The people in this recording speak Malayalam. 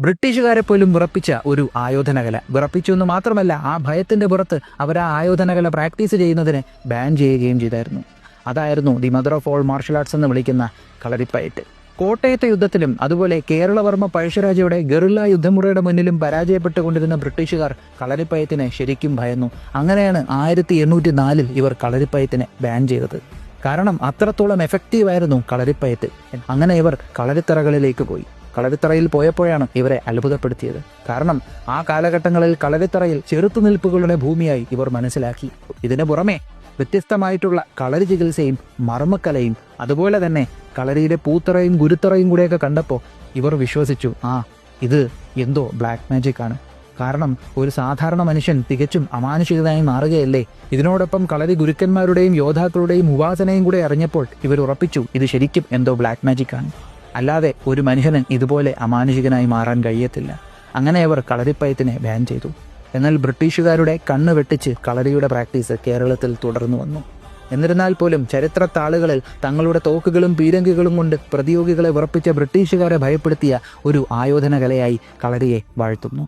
ബ്രിട്ടീഷുകാരെ പോലും വിറപ്പിച്ച ഒരു ആയോധനകല. വിറപ്പിച്ചു എന്ന് മാത്രമല്ല, ആ ഭയത്തിന്റെ പുറത്ത് അവർ ആ ആയോധനകല പ്രാക്ടീസ് ചെയ്യുന്നതിന് ബാൻ ചെയ്യുകയും ചെയ്തായിരുന്നു. അതായിരുന്നു the mother of all martial arts എന്ന് വിളിക്കുന്ന കളരിപ്പയറ്റ്. കോട്ടയത്തെ യുദ്ധത്തിലും അതുപോലെ കേരളവർമ്മ പഴശ്ശിരാജയുടെ ഗറില്ല യുദ്ധമുറയുടെ മുന്നിലും പരാജയപ്പെട്ടുകൊണ്ടിരുന്ന ബ്രിട്ടീഷുകാർ കളരിപ്പയറ്റിനെ ശരിക്കും ഭയന്നു. അങ്ങനെയാണ് 1804 ഇവർ കളരിപ്പയറ്റിനെ ബാൻ ചെയ്തത്. കാരണം അത്രത്തോളം എഫക്റ്റീവായിരുന്നു കളരിപ്പയറ്റ്. അങ്ങനെ ഇവർ കളരിത്തറകളിലേക്ക് പോയി. കളരിത്തറയിൽ പോയപ്പോഴാണ് ഇവരെ അത്ഭുതപ്പെടുത്തിയത്. കാരണം ആ കാലഘട്ടങ്ങളിൽ കളരിത്തറയിൽ ചെറുത്തുനിൽപ്പുകളുടെ ഭൂമിയായി ഇവർ മനസ്സിലാക്കി. ഇതിനു പുറമെ വ്യത്യസ്തമായിട്ടുള്ള കളരി ചികിത്സയും മർമ്മക്കലയും അതുപോലെ തന്നെ കളരിയിലെ പൂത്തറയും ഗുരുത്തറയും കൂടെയൊക്കെ കണ്ടപ്പോൾ ഇവർ വിശ്വസിച്ചു, ഇത് എന്തോ ബ്ലാക്ക് മാജിക് ആണ്. കാരണം ഒരു സാധാരണ മനുഷ്യൻ തികച്ചും അമാനുഷികനായി മാറുകയല്ലേ. ഇതിനോടൊപ്പം കളരി ഗുരുക്കന്മാരുടെയും യോദ്ധാക്കളുടെയും ഉപാസനയും കൂടെ അറിഞ്ഞപ്പോൾ ഇവർ ഉറപ്പിച്ചു, ഇത് ശരിക്കും എന്തോ ബ്ലാക്ക് മാജിക് ആണ്. അല്ലാതെ ഒരു മനുഷ്യന് ഇതുപോലെ അമാനുഷികനായി മാറാൻ കഴിയത്തില്ല. അങ്ങനെ അവർ കളരിപ്പയറ്റിനെ ബാൻ ചെയ്തു. എന്നാൽ ബ്രിട്ടീഷുകാരുടെ കണ്ണ് വെട്ടിച്ച് കളരിയുടെ പ്രാക്ടീസ് കേരളത്തിൽ തുടർന്നു വന്നു. എന്നിരുന്നാൽ പോലും ചരിത്രത്താളുകളിൽ തങ്ങളുടെ തോക്കുകളും പീരങ്കികളും കൊണ്ട് പ്രതിയോഗികളെ വിറപ്പിച്ച ബ്രിട്ടീഷുകാരെ ഭയപ്പെടുത്തിയ ഒരു ആയോധന കലയായി കളരിയെ വാഴ്ത്തുന്നു.